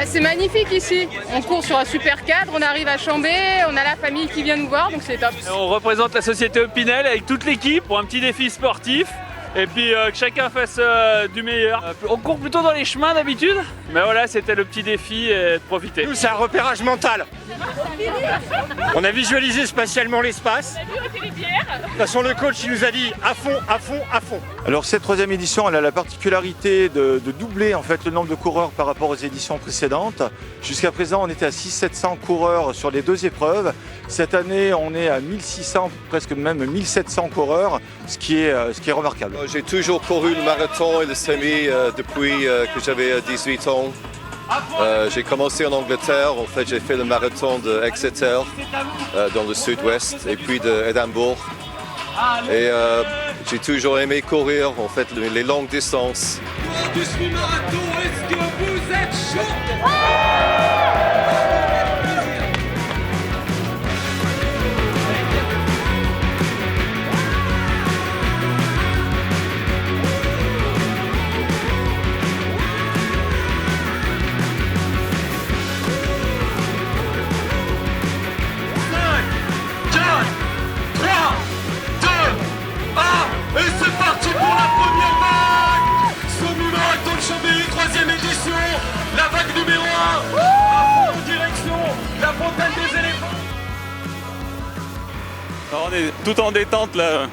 C'est magnifique ici. On court sur un super cadre, on arrive à Chambé, on a la famille qui vient nous voir, donc c'est top. On représente la société Opinel avec toute l'équipe pour un petit défi sportif. Et puis que chacun fasse du meilleur. On court plutôt dans les chemins d'habitude, mais voilà, c'était le petit défi et de profiter. Nous, c'est un repérage mental. On a visualisé spatialement l'espace. De toute façon, le coach il nous a dit à fond, à fond, à fond. Alors cette troisième édition, elle a la particularité de doubler en fait le nombre de coureurs par rapport aux éditions précédentes. Jusqu'à présent, on était à 600-700 coureurs sur les deux épreuves. Cette année, on est à 1600, presque même 1700 coureurs, ce qui est remarquable. J'ai toujours couru le marathon et le semi depuis que j'avais 18 ans. J'ai commencé en Angleterre, en fait j'ai fait le marathon de Exeter dans le sud-ouest et puis d'Édimbourg. Et j'ai toujours aimé courir en fait les longues distances. Marathon, est-ce que vous êtes chaud? Et c'est parti pour la première vague! Semi-marathon de Chambéry, 3e édition, la vague numéro 1, à fond en direction la fontaine des éléphants. Alors, on est tout en détente là,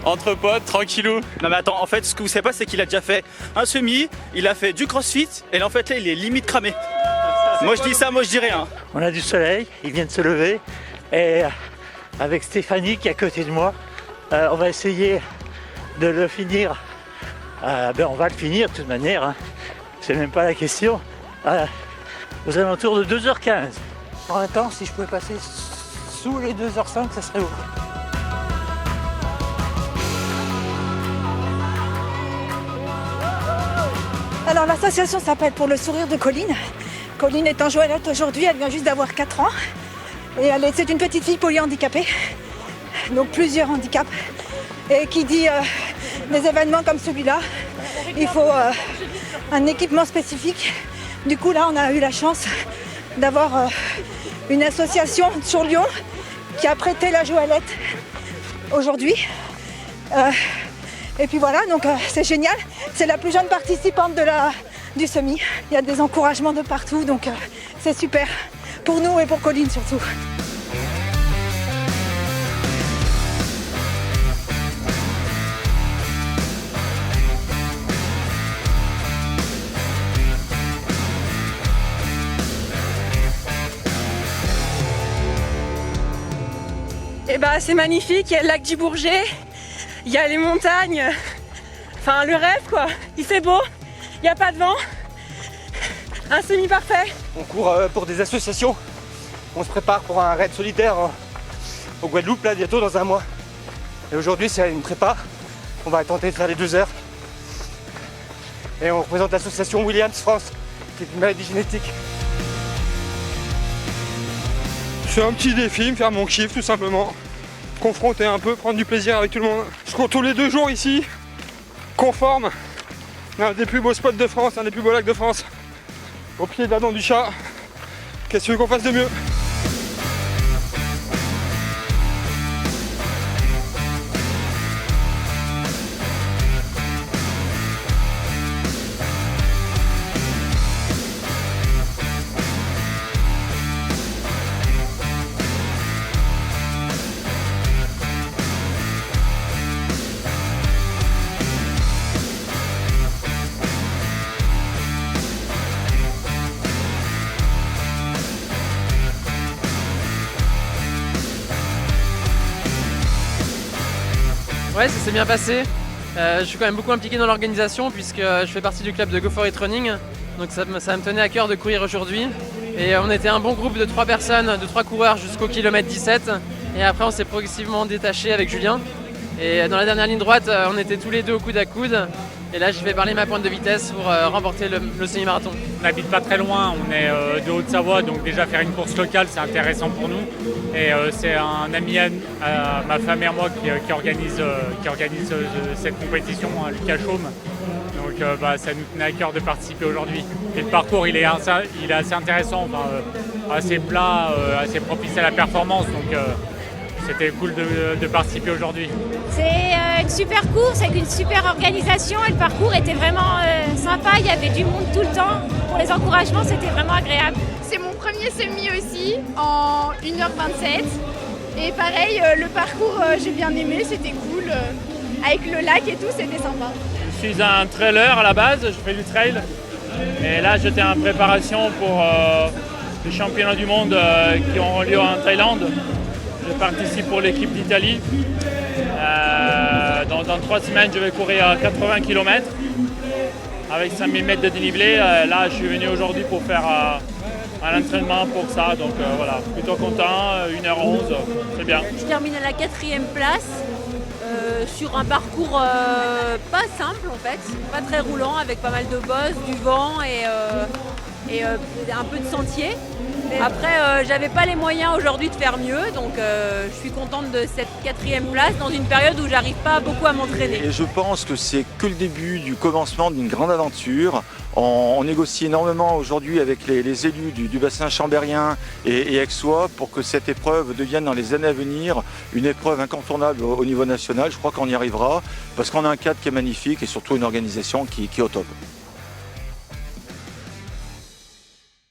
entre potes, tranquillou. Non mais attends, en fait ce que vous savez pas c'est qu'il a déjà fait un semi, il a fait du crossfit et là en fait là il est limite cramé. Moi je dis ça, moi je dis rien. On a du soleil, il vient de se lever et avec Stéphanie qui est à côté de moi, on va essayer de le finir. On va le finir de toute manière, hein. C'est même pas la question. Aux alentours de 2h15. En même temps, si je pouvais passer sous les 2h05, ça serait beau. Alors l'association s'appelle Pour le sourire de Colline. Colline est en Joëlette aujourd'hui, elle vient juste d'avoir 4 ans. Et c'est une petite fille polyhandicapée, donc plusieurs handicaps. Et qui dit des événements comme celui-là, il faut un équipement spécifique. Du coup là on a eu la chance d'avoir une association sur Lyon qui a prêté la Joëlette aujourd'hui. Et puis voilà, donc c'est génial. C'est la plus jeune participante du semi. Il y a des encouragements de partout, donc c'est super. Pour nous et pour Colline surtout. C'est magnifique, il y a le lac du Bourget, il y a les montagnes, enfin le rêve quoi, il fait beau, il n'y a pas de vent, un semi parfait. On court pour des associations, on se prépare pour un raid solitaire au Guadeloupe là bientôt dans un mois. Et aujourd'hui c'est une prépa, on va tenter de faire les 2 heures. Et on représente l'association Williams France, qui est une maladie génétique. C'est un petit défi, me faire mon kiff tout simplement. Confronter un peu, prendre du plaisir avec tout le monde. Je cours tous les 2 jours ici, conforme. Un des plus beaux spots de France, un des plus beaux lacs de France. Au pied de la dent du chat. Qu'est-ce que tu veux qu'on fasse de mieux? Ouais, ça s'est bien passé. Je suis quand même beaucoup impliqué dans l'organisation puisque je fais partie du club de Go For It Running. Donc ça me tenait à cœur de courir aujourd'hui. Et on était un bon groupe de 3 personnes, de 3 coureurs jusqu'au kilomètre 17. Et après on s'est progressivement détaché avec Julien. Et dans la dernière ligne droite, on était tous les deux au coude à coude. Et là j'ai fait parler ma pointe de vitesse pour remporter le semi-marathon. On n'habite pas très loin, on est de Haute-Savoie, donc déjà faire une course locale c'est intéressant pour nous. Et c'est un ami à ma femme et à moi qui organise cette compétition, Lucas Chaume. Donc Donc ça nous tenait à cœur de participer aujourd'hui. Et le parcours il est assez intéressant, assez plat, assez propice à la performance. Donc c'était cool de participer aujourd'hui. C'est une super course avec une super organisation et le parcours était vraiment sympa. Il y avait du monde tout le temps. Pour les encouragements, c'était vraiment agréable. C'est mon premier semi aussi en 1h27. Et pareil, le parcours, j'ai bien aimé, c'était cool. Avec le lac et tout, c'était sympa. Je suis un trailer à la base, je fais du trail. Et là, j'étais en préparation pour les championnats du monde qui ont lieu en Thaïlande. Je participe pour l'équipe d'Italie. Dans 3 semaines, je vais courir 80 km avec 5000 mètres de dénivelé. Là, je suis venu aujourd'hui pour faire un entraînement pour ça. Donc voilà, plutôt content, 1h11, c'est bien. Je termine à la 4e place sur un parcours pas simple en fait, pas très roulant avec pas mal de bosses, du vent et un peu de sentier. Après, j'avais pas les moyens aujourd'hui de faire mieux, donc je suis contente de cette 4e place dans une période où j'arrive pas beaucoup à m'entraîner. Et je pense que c'est que le début du commencement d'une grande aventure. On négocie énormément aujourd'hui avec les élus du bassin chambérien et aixois pour que cette épreuve devienne dans les années à venir une épreuve incontournable au niveau national. Je crois qu'on y arrivera parce qu'on a un cadre qui est magnifique et surtout une organisation qui est au top.